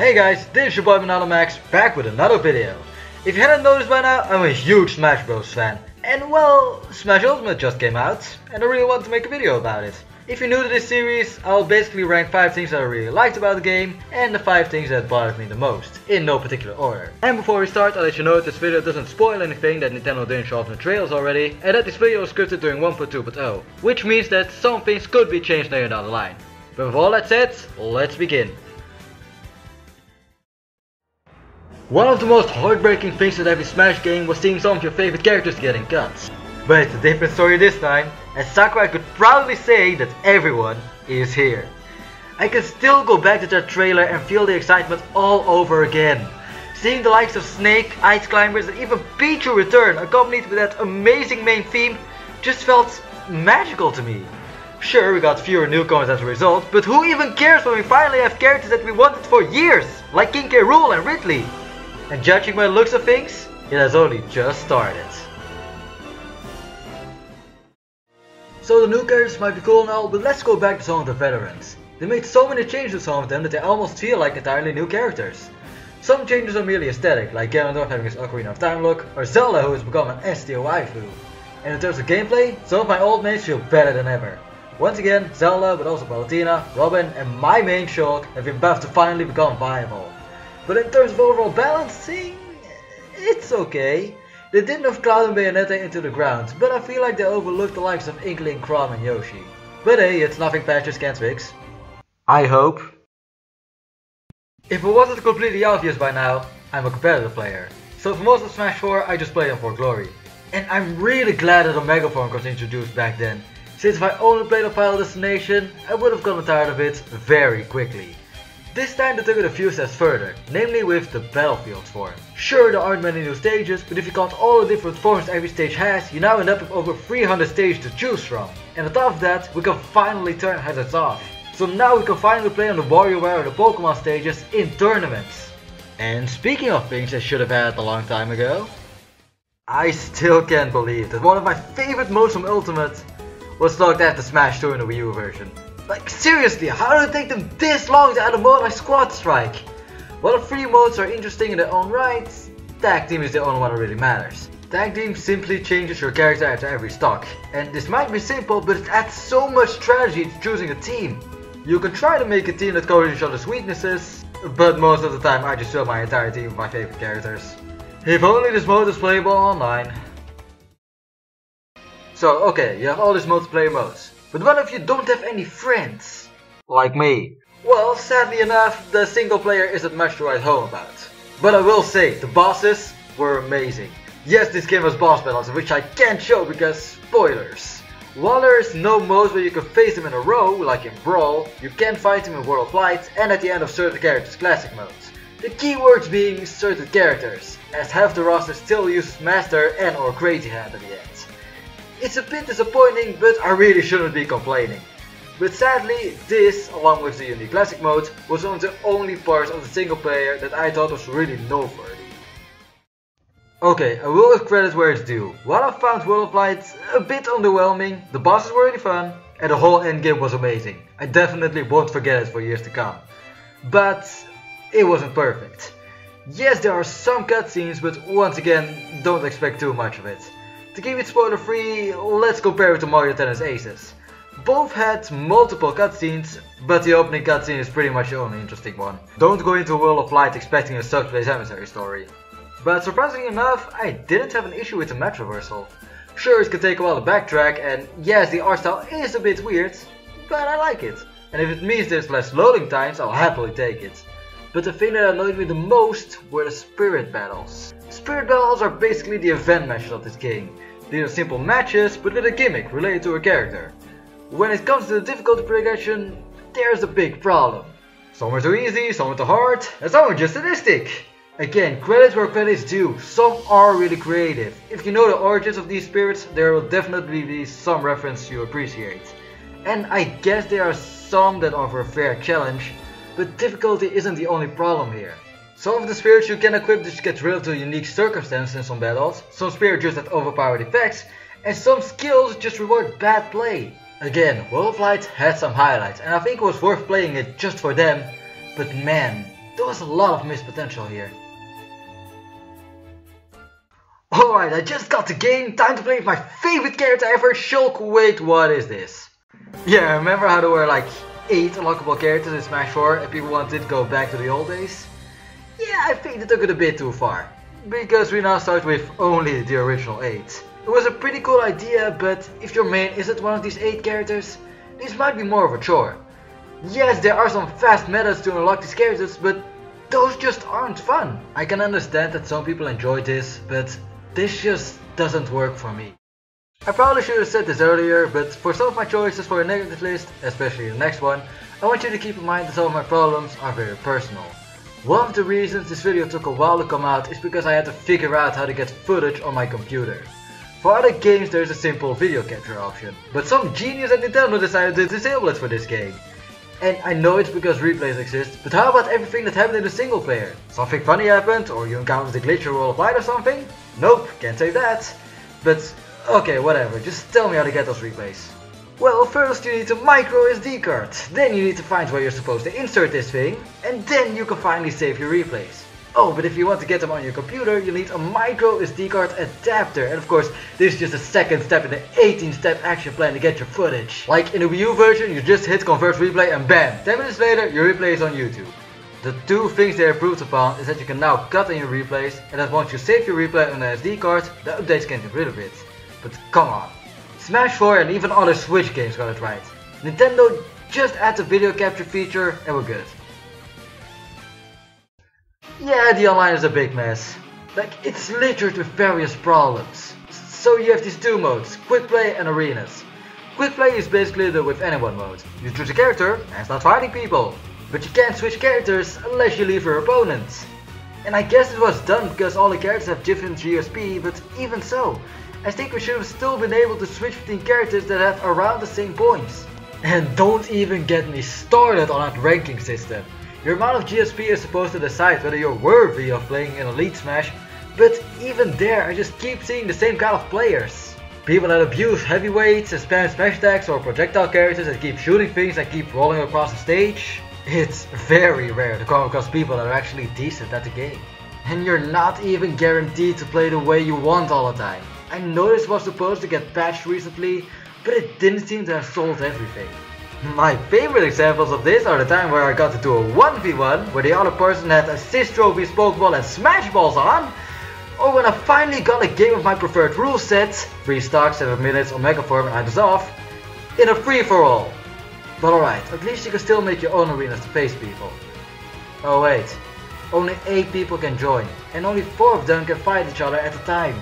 Hey guys, this is your boy Max back with another video. If you hadn't noticed by now, I'm a huge Smash Bros fan. And well, Smash Ultimate just came out, and I really want to make a video about it. If you're new to this series, I'll basically rank 5 things that I really liked about the game, and the 5 things that bothered me the most, in no particular order. And before we start, I'll let you know that this video doesn't spoil anything, that Nintendo didn't show off in the trailers already, and that this video was scripted during 1.2.0, which means that some things could be changed later down the line. But with all that said, let's begin. One of the most heartbreaking things with every Smash game was seeing some of your favorite characters getting cut. But it's a different story this time, as Sakurai could proudly say that everyone is here. I can still go back to that trailer and feel the excitement all over again. Seeing the likes of Snake, Ice Climbers and even Pichu return accompanied with that amazing main theme just felt magical to me. Sure, we got fewer newcomers as a result, but who even cares when we finally have characters that we wanted for years, like King K. Rool and Ridley? And judging by the looks of things, it has only just started. So the new characters might be cool and all, but let's go back to some of the veterans. They made so many changes to some of them that they almost feel like entirely new characters. Some changes are merely aesthetic, like Ganondorf having his Ocarina of Time look, or Zelda who has become an STO waifu. And in terms of gameplay, some of my old mains feel better than ever. Once again, Zelda, but also Palutena, Robin and my main Shulk have been buffed to finally become viable. But in terms of overall balancing, it's okay. They did nerf Cloud and Bayonetta into the ground, but I feel like they overlooked the likes of Inkling, Chrom and Yoshi. But hey, it's nothing patches can't fix. I hope. If it wasn't completely obvious by now, I'm a competitive player. So for most of Smash 4, I just play them for glory. And I'm really glad that Omega Form was introduced back then, since if I only played on Final Destination, I would have gotten tired of it very quickly. This time they took it a few steps further, namely with the Battlefield form. Sure, there aren't many new stages, but if you count all the different forms every stage has, you now end up with over 300 stages to choose from. And on top of that, we can finally turn hazards off. So now we can finally play on the WarioWare or the Pokemon stages in tournaments. And speaking of things I should have had a long time ago, I still can't believe that one of my favorite modes from Ultimate was locked at the Smash 2 in the Wii U version. Like seriously, how did it take them this long to add a mode like Squad Strike? While the free modes are interesting in their own right, Tag Team is the only one that really matters. Tag Team simply changes your character after every stock, and this might be simple, but it adds so much strategy to choosing a team. You can try to make a team that covers each other's weaknesses, but most of the time I just fill my entire team with my favorite characters. If only this mode is playable online. So okay, you have all these multiplayer modes. But what if you don't have any friends? Like me. Well, sadly enough, the single player isn't much to write home about. But I will say, the bosses were amazing. Yes, this game has boss battles, which I can't show because spoilers. While there is no modes where you can face them in a row, like in Brawl, you can fight them in World of Light and at the end of certain characters' classic modes. The keywords being certain characters, as half the roster still uses Master and or Crazy Hand at the end. It's a bit disappointing, but I really shouldn't be complaining. But sadly, this, along with the unique classic mode, was one of the only parts of the single player that I thought was really noteworthy. Okay, I will give credit where it's due. While I found World of Light a bit underwhelming, the bosses were really fun, and the whole endgame was amazing. I definitely won't forget it for years to come. But it wasn't perfect. Yes, there are some cutscenes, but once again, don't expect too much of it. To keep it spoiler free, let's compare it to Mario Tennis Aces. Both had multiple cutscenes, but the opening cutscene is pretty much the only interesting one. Don't go into World of Light expecting a Subspace Emissary story. But surprisingly enough, I didn't have an issue with the map traversal. Sure, it could take a while to backtrack, and yes, the art style is a bit weird, but I like it. And if it means there's less loading times, I'll happily take it. But the thing that annoyed me the most were the Spirit Battles. Spirit Battles are basically the event matches of this game. These are simple matches, but with a gimmick related to a character. When it comes to the difficulty progression, there's a big problem. Some are too easy, some are too hard, and some are just sadistic. Again, credit where credit is due, some are really creative. If you know the origins of these spirits, there will definitely be some reference you appreciate. And I guess there are some that offer a fair challenge, but difficulty isn't the only problem here. Some of the spirits you can equip just get rid to unique circumstances in some battles, some spirits just have overpowered effects, and some skills just reward bad play. Again, World of Light had some highlights, and I think it was worth playing it just for them, but man, There was a lot of missed potential here. Alright, I just got the game, time to play with my favorite character ever, Shulk. Wait, what is this? Yeah, remember how there were like 8 unlockable characters in Smash 4 and people wanted to go back to the old days? Yeah, I think they took it a bit too far. Because we now start with only the original 8. It was a pretty cool idea, but if your main isn't one of these 8 characters, this might be more of a chore. Yes, there are some fast methods to unlock these characters, but those just aren't fun. I can understand that some people enjoy this, but this just doesn't work for me. I probably should have said this earlier, but for some of my choices for a negative list, especially the next one, I want you to keep in mind that some of my problems are very personal. One of the reasons this video took a while to come out is because I had to figure out how to get footage on my computer. For other games there is a simple video capture option, but some genius at Nintendo decided to disable it for this game. And I know it's because replays exist, but how about everything that happened in the single player? Something funny happened, or you encountered a glitch or roll of light or something? Nope, can't say that. But okay, whatever, just tell me how to get those replays. Well, first you need a micro SD card, then you need to find where you're supposed to insert this thing, and then you can finally save your replays. Oh, but if you want to get them on your computer, you need a micro SD card adapter, and of course, this is just a second step in the 18-step action plan to get your footage. Like in the Wii U version, you just hit convert replay and bam, 10 minutes later your replay is on YouTube. The 2 things they improved upon is that you can now cut in your replays, and that once you save your replay on an SD card, the updates can get rid of it. But come on, Smash 4 and even other Switch games got it right. Nintendo just add the video capture feature and we're good. Yeah, the online is a big mess. Like, it's littered with various problems. So you have these 2 modes, Quick Play and Arenas. Quick Play is basically the with anyone mode. You choose a character and start fighting people. But you can't switch characters unless you leave your opponents. And I guess it was done because all the characters have different GSP, but even so, I think we should have still been able to switch between characters that have around the same points. And don't even get me started on that ranking system. Your amount of GSP is supposed to decide whether you're worthy of playing in Elite Smash, but even there I just keep seeing the same kind of players. People that abuse heavyweights and spam smash attacks or projectile characters that keep shooting things and keep rolling across the stage. It's very rare to come across people that are actually decent at the game. And you're not even guaranteed to play the way you want all the time. I know this was supposed to get patched recently, but it didn't seem to have solved everything. My favorite examples of this are the time where I got to do a 1v1 where the other person had assist trophies, pokeball and smash balls on, or when I finally got a game of my preferred rule set, 3 stocks, 7 minutes, Omega Form and items off, in a free-for-all. But alright, at least you can still make your own arenas to face people. Oh wait, only 8 people can join, and only 4 of them can fight each other at a time.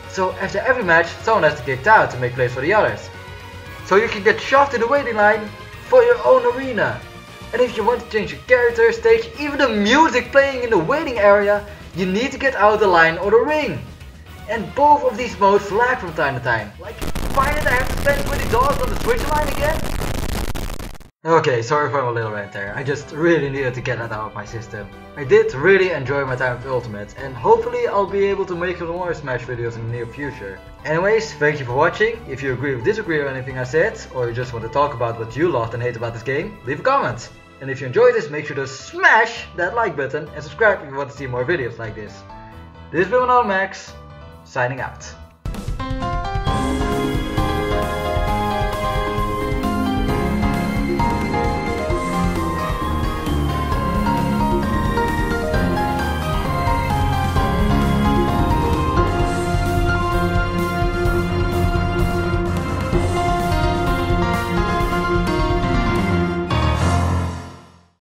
So after every match, someone has to get kicked out to make place for the others. So you can get shoved in the waiting line for your own arena. And if you want to change your character, stage, even the music playing in the waiting area, you need to get out of the line or the ring. And both of these modes lag from time to time. Like, why did I have to spend $20 on the Switch line again? Okay, sorry for my little rant there. I just really needed to get that out of my system. I did really enjoy my time with Ultimate, and hopefully I'll be able to make some more Smash videos in the near future. Anyways, thank you for watching. If you agree or disagree with anything I said, or you just want to talk about what you loved and hate about this game, leave a comment. And if you enjoyed this, make sure to smash that like button and subscribe if you want to see more videos like this. This has been Max, signing out.